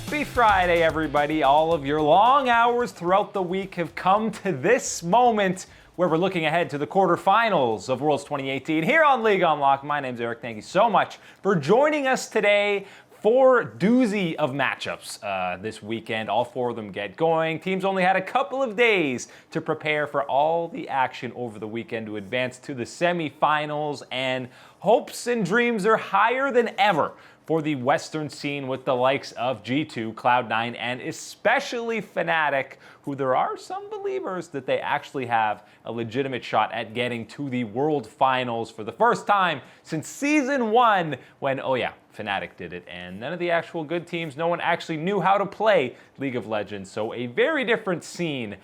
Happy Friday, everybody. All of your long hours throughout the week have come to this moment where we're looking ahead to the quarterfinals of Worlds 2018 here on League Unlocked. My name's Eric. Thank you so much for joining us today. Four doozy of matchups this weekend. All four of them get going. Teams only had a couple of days to prepare for all the action over the weekend to advance to the semifinals, and hopes and dreams are higher than ever for the Western scene with the likes of G2, Cloud9, and especially Fnatic, who there are some believers that they actually have a legitimate shot at getting to the World Finals for the first time since Season 1 when, oh yeah, Fnatic did it, and none of the actual good teams, no one actually knew how to play League of Legends, so a very different scene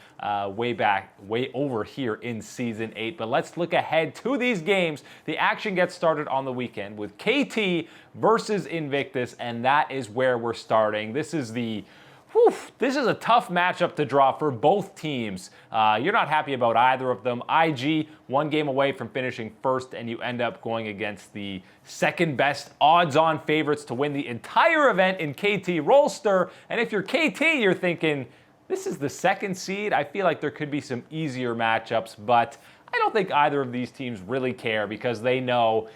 way over here in Season 8. But let's look ahead to these games. The action gets started on the weekend with KT versus Invictus, and that is where we're starting. This is a tough matchup to draw for both teams. You're not happy about either of them. IG, one game away from finishing first, and you end up going against the second best odds-on favorites to win the entire event in KT Rolster. And if you're KT, you're thinking, this is the second seed. I feel like there could be some easier matchups, but I don't think either of these teams really care because they know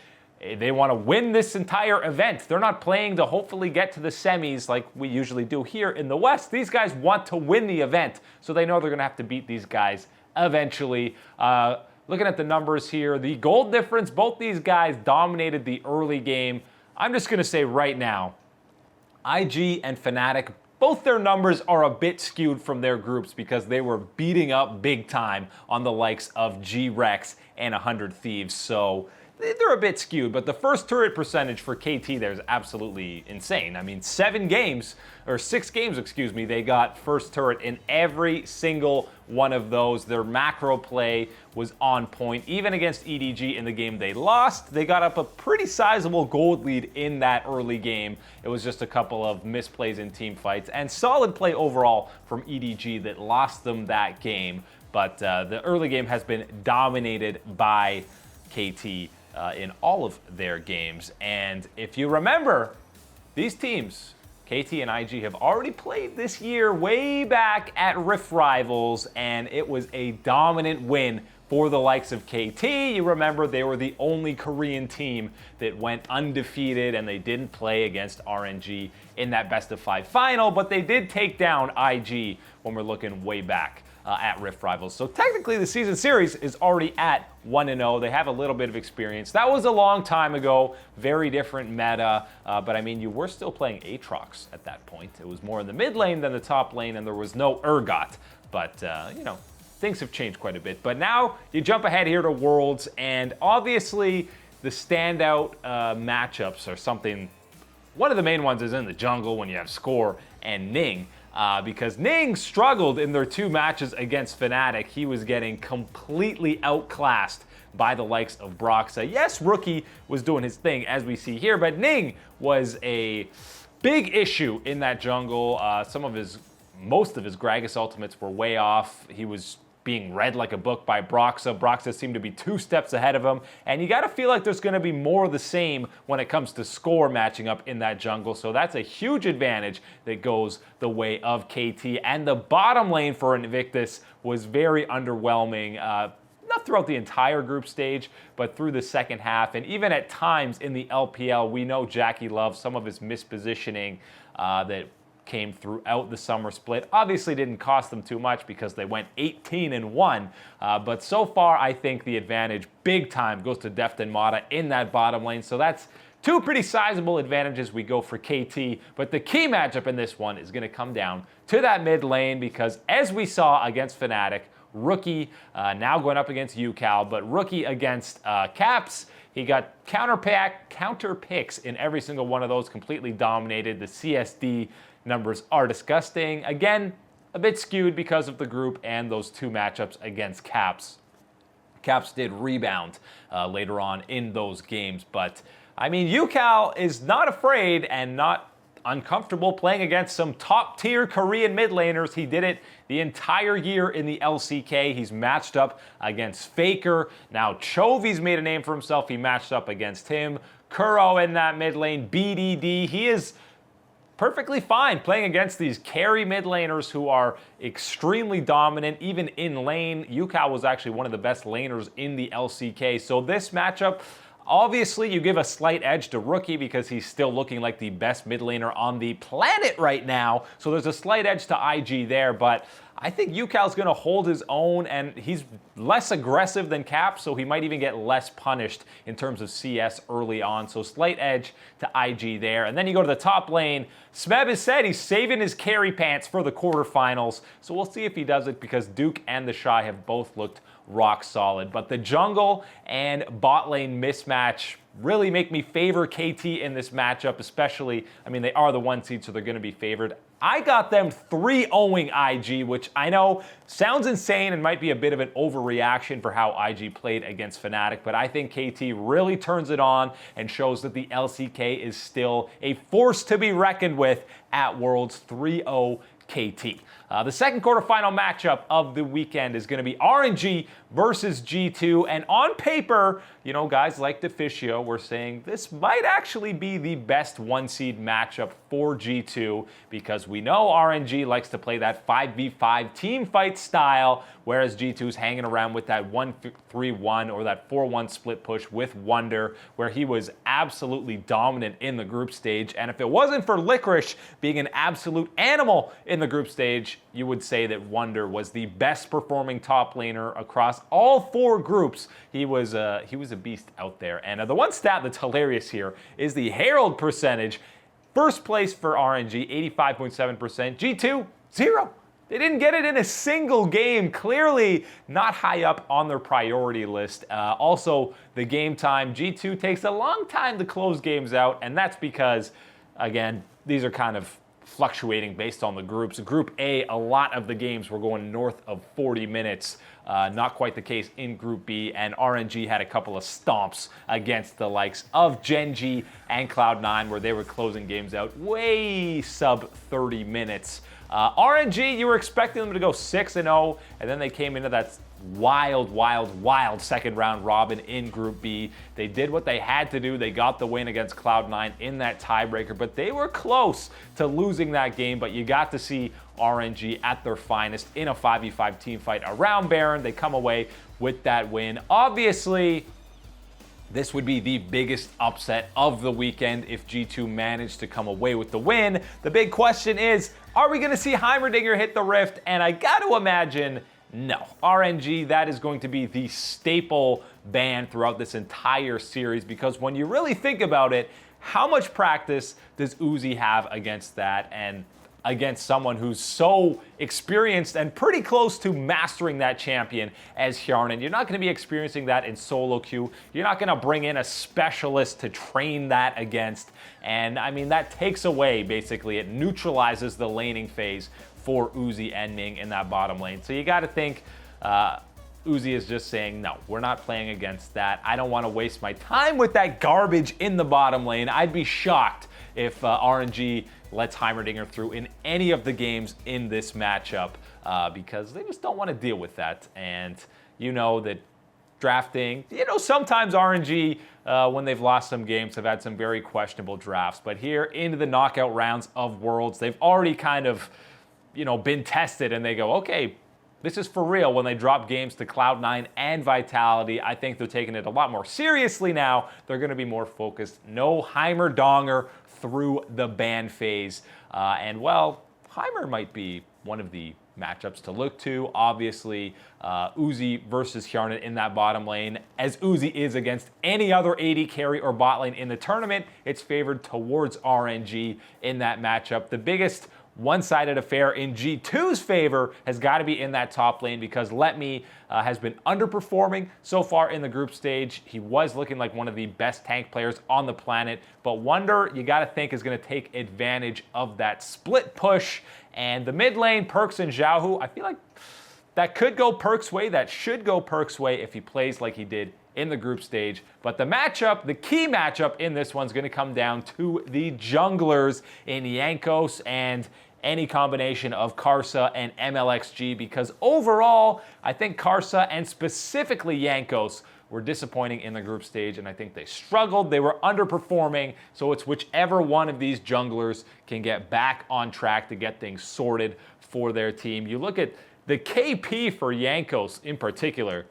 they want to win this entire event. They're not playing to hopefully get to the semis like we usually do here in the West. These guys want to win the event, so they know they're going to have to beat these guys eventually. Looking at the numbers here, the gold difference, both these guys dominated the early game. I'm just going to say right now, IG and Fnatic, both their numbers are a bit skewed from their groups because they were beating up big time on the likes of G-Rex and 100 Thieves. So they're a bit skewed, but the first turret percentage for KT there is absolutely insane. I mean, 6 games, they got first turret in every single one of those. Their macro play was on point. Even against EDG in the game they lost, they got up a pretty sizable gold lead in that early game. It was just a couple of misplays in team fights and solid play overall from EDG that lost them that game. But the early game has been dominated by KT in all of their games. And if you remember, these teams, KT and IG, have already played this year way back at Rift Rivals, and it was a dominant win for the likes of KT. You remember they were the only Korean team that went undefeated, and they didn't play against RNG in that best-of-5 final, but they did take down IG when we're looking way back at Rift Rivals. So technically the season series is already at 1-0. They have a little bit of experience. That was a long time ago, very different meta, but I mean, you were still playing Aatrox at that point. It was more in the mid lane than the top lane, and there was no Urgot, but you know, things have changed quite a bit. But now you jump ahead here to Worlds, and obviously the standout matchups are something. One of the main ones is in the jungle when you have Score and Ning. Because Ning struggled in their 2 matches against Fnatic. He was getting completely outclassed by the likes of Broxa. Yes, Rookie was doing his thing, as we see here, but Ning was a big issue in that jungle. Most of his Gragas ultimates were way off. He was being read like a book by Broxa. Broxa seemed to be 2 steps ahead of him, and you got to feel like there's going to be more of the same when it comes to Score matching up in that jungle, so that's a huge advantage that goes the way of KT. And the bottom lane for Invictus was very underwhelming, not throughout the entire group stage, but through the second half, and even at times in the LPL. We know Jackie loves some of his mispositioning that came throughout the summer split. Obviously didn't cost them too much because they went 18-1, but so far I think the advantage big time goes to Deft and Mata in that bottom lane, so that's 2 pretty sizable advantages we go for KT. But the key matchup in this one is going to come down to that mid lane because, as we saw against Fnatic, Rookie now going up against UCal, but Rookie against Caps, he got counter picks in every single one of those, completely dominated. The CSD numbers are disgusting. Again, a bit skewed because of the group and those 2 matchups against Caps. Caps did rebound later on in those games, but I mean, UCal is not afraid and not uncomfortable playing against some top-tier Korean mid laners. He did it the entire year in the LCK. He's matched up against Faker. Now Chovy's made a name for himself. He matched up against him. Kuro in that mid lane. BDD. He is perfectly fine playing against these carry mid laners who are extremely dominant. Even in lane, Yukao was actually one of the best laners in the LCK. So this matchup, obviously, you give a slight edge to Rookie because he's still looking like the best mid laner on the planet right now. So there's a slight edge to IG there, but I think Yukao's going to hold his own, and he's less aggressive than Cap, so he might even get less punished in terms of CS early on. So slight edge to IG there. And then you go to the top lane. Smeb has said he's saving his carry pants for the quarterfinals, so we'll see if he does it because Duke and the Shy have both looked rock solid. But the jungle and bot lane mismatch really make me favor KT in this matchup, especially, I mean, they are the 1 seed, so they're going to be favored. I got them 3-0ing IG, which I know sounds insane and might be a bit of an overreaction for how IG played against Fnatic, but I think KT really turns it on and shows that the LCK is still a force to be reckoned with at Worlds. 3-0 KT. The second quarterfinal matchup of the weekend is going to be RNG versus G2. And on paper, you know, guys like Deficio were saying this might actually be the best 1 seed matchup for G2 because we know RNG likes to play that 5v5 team fight style, whereas G2's hanging around with that 1-3-1 or that 4-1 split push with Wunder, where he was absolutely dominant in the group stage. And if it wasn't for Licorice being an absolute animal in the group stage, you would say that Wunder was the best performing top laner across all 4 groups. He was a beast out there. And the one stat that's hilarious here is the Herald percentage. First place for RNG, 85.7%. G2, 0. They didn't get it in a single game. Clearly not high up on their priority list. Also, the game time. G2 takes a long time to close games out, and that's because, again, these are kind of fluctuating based on the groups. Group A, a lot of the games were going north of 40 minutes. Not quite the case in Group B, and RNG had a couple of stomps against the likes of Gen.G and Cloud9, where they were closing games out way sub 30 minutes. RNG, you were expecting them to go 6-0, and then they came into that wild second round robin in Group B. They did what they had to do. They got the win against Cloud9 in that tiebreaker, but they were close to losing that game. But you got to see RNG at their finest in a 5v5 team fight around Baron. They come away with that win. Obviously, this would be the biggest upset of the weekend if G2 managed to come away with the win. The big question is, are we going to see Heimerdinger hit the Rift? And I got to imagine no. RNG, that is going to be the staple ban throughout this entire series, because when you really think about it, how much practice does Uzi have against that and against someone who's so experienced and pretty close to mastering that champion as Hjarnan? You're not going to be experiencing that in solo queue. You're not going to bring in a specialist to train that against. And I mean, that takes away, basically, it neutralizes the laning phase for Uzi and Ning in that bottom lane. So you got to think Uzi is just saying, no, we're not playing against that. I don't want to waste my time with that garbage in the bottom lane. I'd be shocked if RNG lets Heimerdinger through in any of the games in this matchup because they just don't want to deal with that. And you know that drafting, you know, sometimes RNG, when they've lost some games, have had some very questionable drafts. But here into the knockout rounds of Worlds, they've already kind of, you know, been tested, and they go, okay, this is for real. When they drop games to Cloud9 and Vitality, I think they're taking it a lot more seriously now. They're going to be more focused. No Heimerdonger through the ban phase. And, well, Heimer might be one of the matchups to look to. Obviously, Uzi versus Hjarnan in that bottom lane. As Uzi is against any other AD carry or bot lane in the tournament, it's favored towards RNG in that matchup. The biggest one-sided affair in G2's favor has got to be in that top lane, because Letme has been underperforming so far in the group stage. He was looking like one of the best tank players on the planet, but Wunder, you got to think, is going to take advantage of that split push. And the mid lane, Perks and Xiaohu, I feel like that could go Perks' way. That should go Perks' way if he plays like he did in the group stage. But the matchup, the key matchup in this one's going to come down to the junglers in Jankos and any combination of Karsa and MLXG, because overall, I think Karsa and specifically Jankos were disappointing in the group stage, and I think they struggled. They were underperforming, so it's whichever one of these junglers can get back on track to get things sorted for their team. You look at the KP for Jankos in particular,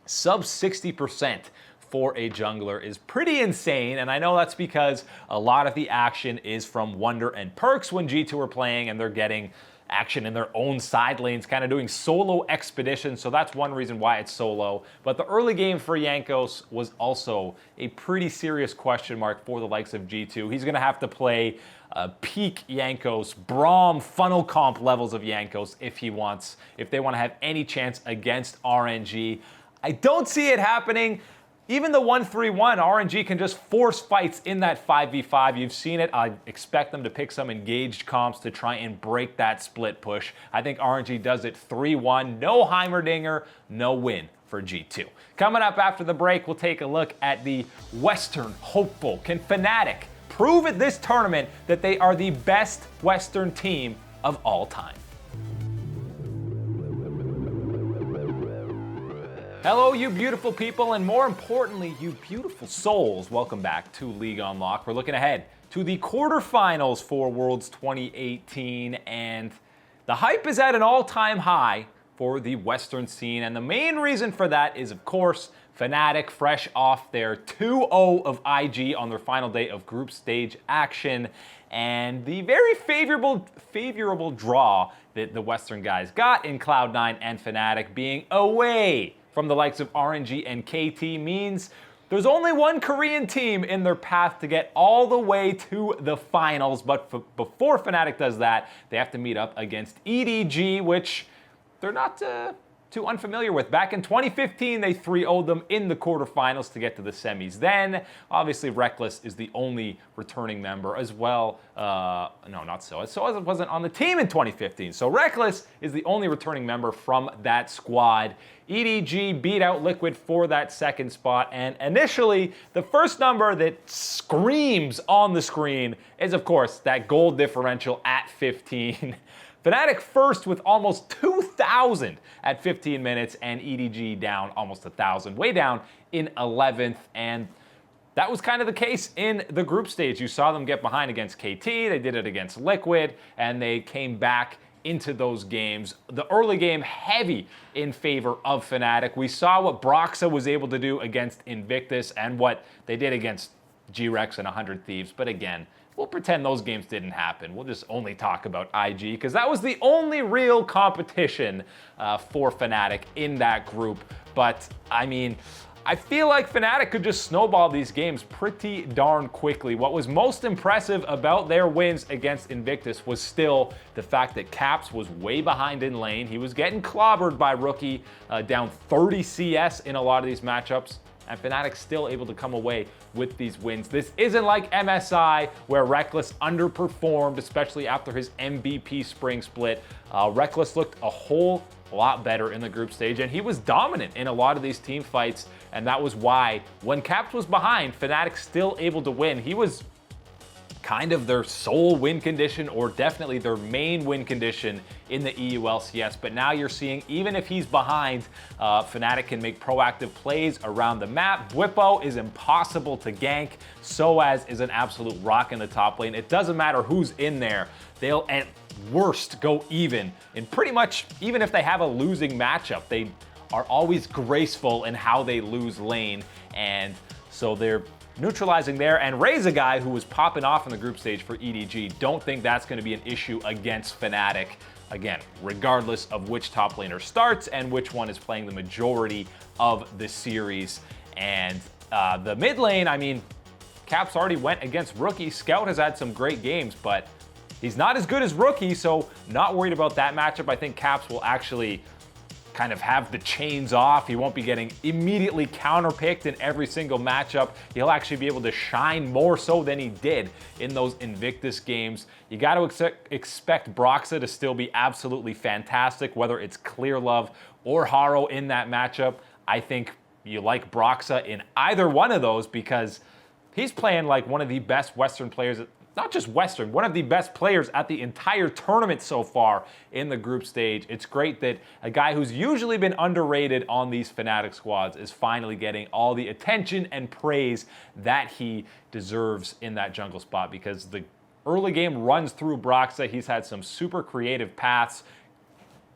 sub 60% for a jungler is pretty insane, and I know that's because a lot of the action is from Wonder and Perks when G2 are playing, and they're getting action in their own side lanes, kind of doing solo expeditions, so that's one reason why it's so low. But the early game for Jankos was also a pretty serious question mark for the likes of G2. He's going to have to play peak Jankos, Braum, funnel comp levels of Jankos if they want to have any chance against RNG. I don't see it happening. Even the 1-3-1, RNG can just force fights in that 5v5. You've seen it. I expect them to pick some engaged comps to try and break that split push. I think RNG does it 3-1. No Heimerdinger, no win for G2. Coming up after the break, we'll take a look at the Western hopeful. Can Fnatic prove at this tournament that they are the best Western team of all time? Hello, you beautiful people, and more importantly, you beautiful souls. Welcome back to League Unlocked. We're looking ahead to the quarterfinals for Worlds 2018, and the hype is at an all-time high for the Western scene, and the main reason for that is, of course, Fnatic fresh off their 2-0 of IG on their final day of group stage action, and the very favorable draw that the Western guys got in Cloud9 and Fnatic being away from the likes of RNG and KT means there's only one Korean team in their path to get all the way to the finals. But before Fnatic does that, they have to meet up against EDG, which they're not too unfamiliar with. Back in 2015, they 3-0'd them in the quarterfinals to get to the semis. Then, obviously, Reckless is the only returning member as well. No, not so. So it wasn't on the team in 2015. So Reckless is the only returning member from that squad. EDG beat out Liquid for that second spot, and initially, the first number that screams on the screen is, of course, that gold differential at 15. Fnatic first with almost 2,000 at 15 minutes, and EDG down almost 1,000, way down in 11th, and that was kind of the case in the group stage. You saw them get behind against KT, they did it against Liquid, and they came back into those games. The early game heavy in favor of Fnatic. We saw what Broxa was able to do against Invictus and what they did against G-Rex and 100 Thieves, but again, we'll pretend those games didn't happen. We'll just only talk about IG because that was the only real competition for Fnatic in that group. But, I mean, I feel like Fnatic could just snowball these games pretty darn quickly. What was most impressive about their wins against Invictus was still the fact that Caps was way behind in lane. He was getting clobbered by Rookie, down 30 CS in a lot of these matchups. And Fnatic's still able to come away with these wins. This isn't like MSI, where Reckless underperformed, especially after his MVP spring split. Reckless looked a whole lot better in the group stage, and he was dominant in a lot of these team fights, and that was why, when Caps was behind, Fnatic still able to win. He was kind of their sole win condition, or definitely their main win condition in the EU LCS. But now you're seeing, even if he's behind, Fnatic can make proactive plays around the map. Bwipo is impossible to gank. Soaz is an absolute rock in the top lane. It doesn't matter who's in there. They'll, at worst, go even. And pretty much, even if they have a losing matchup, they are always graceful in how they lose lane. And so they're neutralizing there, and Ray's a guy who was popping off in the group stage for EDG. Don't think that's going to be an issue against Fnatic. Again, regardless of which top laner starts and which one is playing the majority of the series. And the mid lane, I mean, Caps already went against Rookie. Scout has had some great games, but he's not as good as Rookie, so not worried about that matchup. I think Caps will actually kind of have the chains off. He won't be getting immediately counterpicked in every single matchup. He'll actually be able to shine more so than he did in those Invictus games. You got to expect Broxa to still be absolutely fantastic, whether it's Clear Love or Haro in that matchup. I think you like Broxa in either one of those because he's playing like one of the best Western players not just Western, one of the best players at the entire tournament so far in the group stage. It's great that a guy who's usually been underrated on these Fnatic squads is finally getting all the attention and praise that he deserves in that jungle spot, because the early game runs through Broxa. He's had some super creative paths.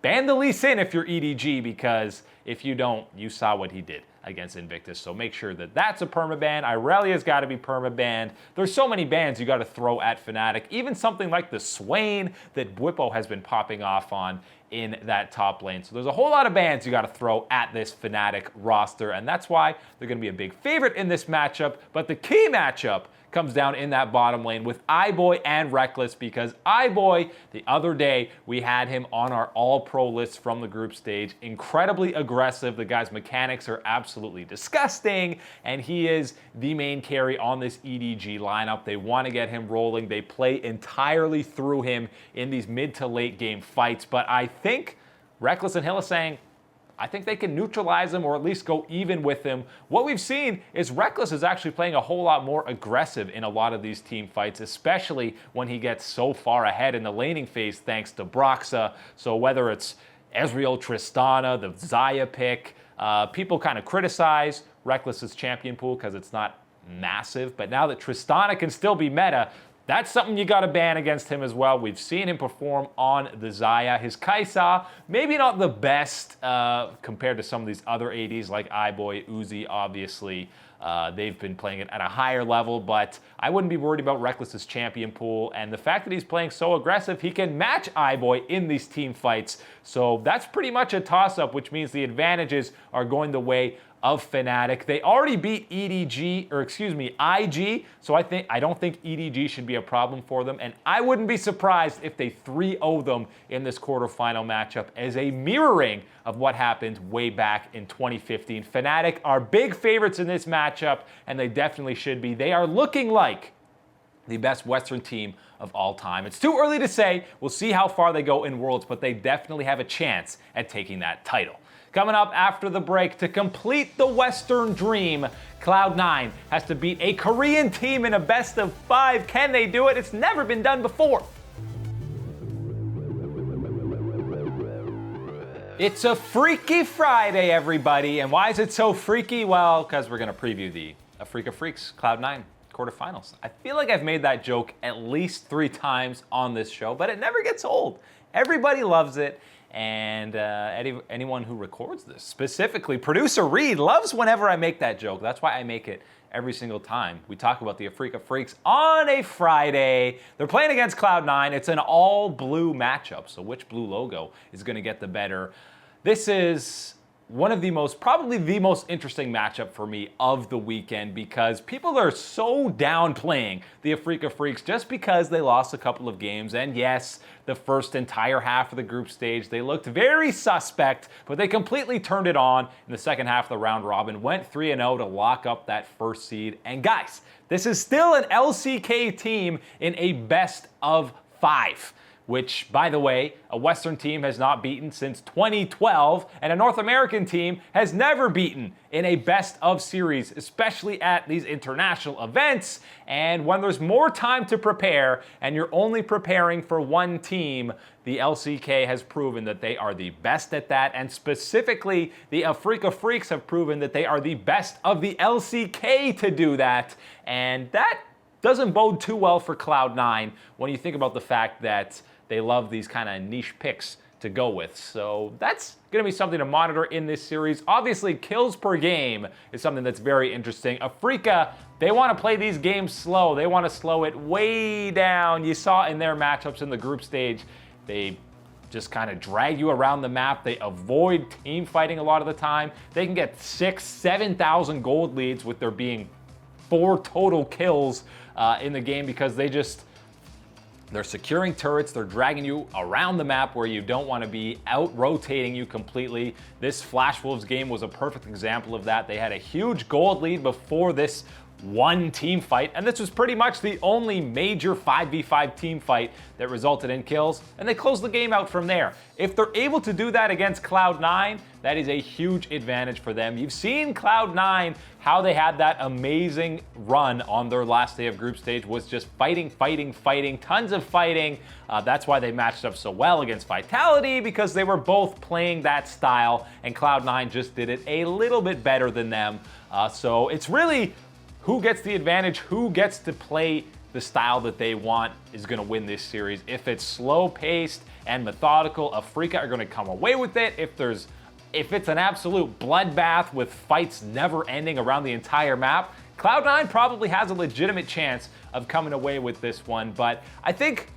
Ban the Lee Sin if you're EDG, because if you don't, you saw what he did against Invictus. So make sure that that's a permaban. Irelia's got to be permabanned. There's so many bans you got to throw at Fnatic. Even something like the Swain that Bwipo has been popping off on in that top lane. So there's a whole lot of bans you got to throw at this Fnatic roster, and that's why they're going to be a big favorite in this matchup. But the key matchup comes down in that bottom lane with iBoy and Rekkles, because iBoy, the other day, we had him on our all-pro list from the group stage. Incredibly aggressive. The guy's mechanics are absolutely disgusting, and he is the main carry on this EDG lineup. They want to get him rolling. They play entirely through him in these mid to late game fights, but I think Rekkles and Hill is saying, I think they can neutralize him or at least go even with him. What we've seen is Rekkles is actually playing a whole lot more aggressive in a lot of these team fights, especially when he gets so far ahead in the laning phase thanks to Broxa. So whether it's Ezreal, Tristana, the Xayah pick, people kind of criticize Rekkles' champion pool because it's not massive, but now that Tristana can still be meta, that's something you got to ban against him as well. We've seen him perform on the Xayah. His Kai'Sa, maybe not the best compared to some of these other ADs like iBoy, Uzi, obviously. They've been playing it at a higher level, but I wouldn't be worried about Rekkles' champion pool. And the fact that he's playing so aggressive, he can match iBoy in these team fights. So that's pretty much a toss-up, which means the advantages are going the way of Fnatic. They already beat IG, so I don't think EDG should be a problem for them, and I wouldn't be surprised if they 3-0 them in this quarterfinal matchup as a mirroring of what happened way back in 2015. Fnatic are big favorites in this matchup, and they definitely should be. They are looking like the best Western team of all time. It's too early to say. We'll see how far they go in Worlds, but they definitely have a chance at taking that title. Coming up after the break, to complete the Western dream, Cloud9 has to beat a Korean team in a best of 5. Can they do it? It's never been done before. It's a Freaky Friday, everybody. And why is it so freaky? Well, because we're going to preview the Afreeca Freaks Cloud9 quarterfinals. I feel like I've made that joke at least 3 times on this show, but it never gets old. Everybody loves it. And anyone who records this, specifically producer Reed, loves whenever I make that joke. That's why I make it every single time we talk about the Afreeca Freaks on a Friday. They're playing against Cloud9. It's an all-blue matchup, so which blue logo is going to get the better? This is one of the probably the most interesting matchup for me of the weekend, because people are so downplaying the Afreeca Freaks just because they lost a couple of games. And yes, the first entire half of the group stage, they looked very suspect, but they completely turned it on in the second half of the round robin, went 3-0 to lock up that first seed. And guys, this is still an LCK team in a best of 5. Which, by the way, a Western team has not beaten since 2012, and a North American team has never beaten in a best of series, especially at these international events. And when there's more time to prepare, and you're only preparing for one team, the LCK has proven that they are the best at that, and specifically, the Afreeca Freaks have proven that they are the best of the LCK to do that, and that doesn't bode too well for Cloud9 when you think about the fact that they love these kind of niche picks to go with. So that's going to be something to monitor in this series. Obviously, kills per game is something that's very interesting. Afreeca, they want to play these games slow. They want to slow it way down. You saw in their matchups in the group stage, they just kind of drag you around the map. They avoid team fighting a lot of the time. They can get 6,000, 7,000 gold leads with there being 4 total kills in the game, because they're securing turrets, they're dragging you around the map where you don't want to be, out-rotating you completely. This Flash Wolves game was a perfect example of that. They had a huge gold lead before this one team fight, and this was pretty much the only major 5v5 team fight that resulted in kills, and they closed the game out from there. If they're able to do that against Cloud9, that is a huge advantage for them. You've seen Cloud9, how they had that amazing run on their last day of group stage, was just fighting, tons of fighting. That's why they matched up so well against Vitality, because they were both playing that style, and Cloud9 just did it a little bit better than them. So it's really who gets the advantage, who gets to play the style that they want is going to win this series. If it's slow-paced and methodical, Afreeca are going to come away with it. If it's an absolute bloodbath with fights never ending around the entire map, Cloud9 probably has a legitimate chance of coming away with this one, but I think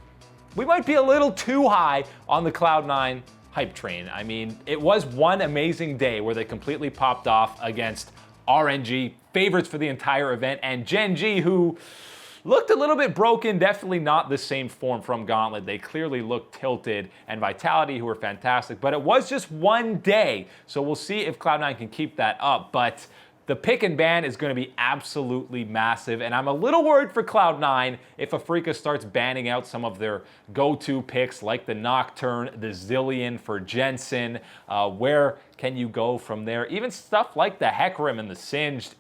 we might be a little too high on the Cloud9 hype train. I mean, it was one amazing day where they completely popped off against RNG, favorites for the entire event, and Gen G, who looked a little bit broken, definitely not the same form from Gauntlet. They clearly looked tilted, and Vitality, who were fantastic, but it was just one day, so we'll see if Cloud9 can keep that up. But the pick and ban is going to be absolutely massive, and I'm a little worried for Cloud9 if Afreeca starts banning out some of their go-to picks like the Nocturne, the Zillion for Jensen. Where can you go from there? Even stuff like the Hecarim and the Singed.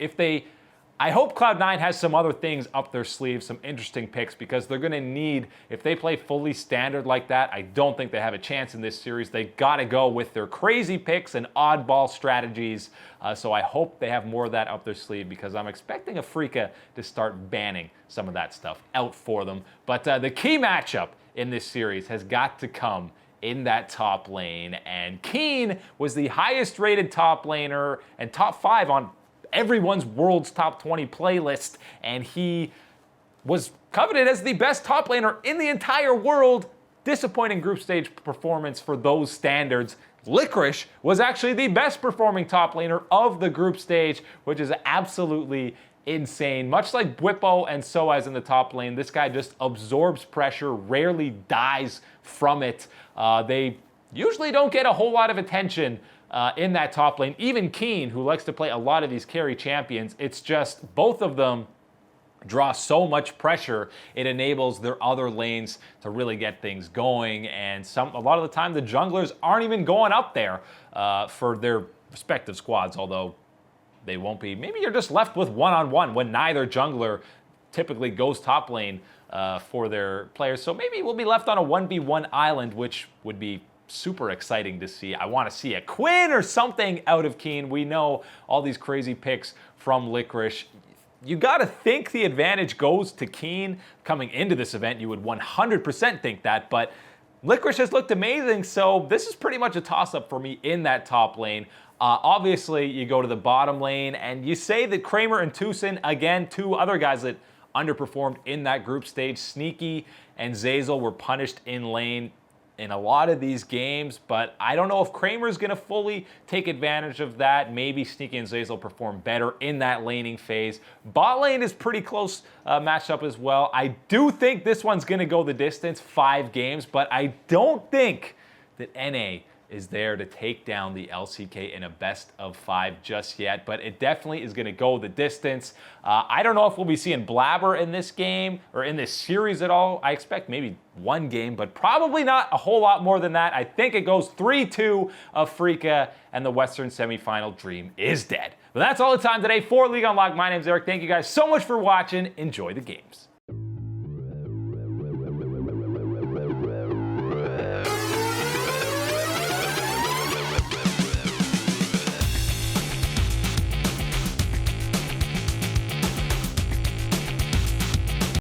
I hope Cloud9 has some other things up their sleeve, some interesting picks, because they're going to need, if they play fully standard like that, I don't think they have a chance in this series. They got to go with their crazy picks and oddball strategies. So I hope they have more of that up their sleeve, because I'm expecting Afreeca to start banning some of that stuff out for them. But the key matchup in this series has got to come in that top lane. And Keen was the highest rated top laner and top 5 on everyone's world's top 20 playlist, and he was coveted as the best top laner in the entire world. Disappointing group stage performance for those standards. Licorice was actually the best performing top laner of the group stage, which is absolutely insane. Much like Bwipo and Soaz in the top lane, this guy just absorbs pressure, rarely dies from it. They usually don't get a whole lot of attention in that top lane. Even Keen, who likes to play a lot of these carry champions, it's just both of them draw so much pressure, it enables their other lanes to really get things going, and a lot of the time the junglers aren't even going up there for their respective squads, although they won't be. Maybe you're just left with one-on-one when neither jungler typically goes top lane for their players, so maybe we'll be left on a 1v1 island, which would be super exciting to see. I want to see a Quinn or something out of Keen. We know all these crazy picks from Licorice. You got to think the advantage goes to Keen. Coming into this event, you would 100% think that, but Licorice has looked amazing, so this is pretty much a toss-up for me in that top lane. Obviously, you go to the bottom lane, and you say that Kramer and Tucson, again, two other guys that underperformed in that group stage. Sneaky and Zeyzal were punished in lane in a lot of these games, but I don't know if Kramer's going to fully take advantage of that. Maybe Sneaky and Zeyzal perform better in that laning phase. Bot lane is pretty close matched up as well. I do think this one's going to go the distance, 5 games, but I don't think that NA is there to take down the LCK in a best of 5 just yet, but it definitely is going to go the distance. I don't know if we'll be seeing Blabber in this game or in this series at all. I expect maybe 1 game, but probably not a whole lot more than that. I think it goes 3-2 Afreeca, and the Western semifinal dream is dead. But that's all the time today for League Unlocked. My name's Eric. Thank you guys so much for watching. Enjoy the games.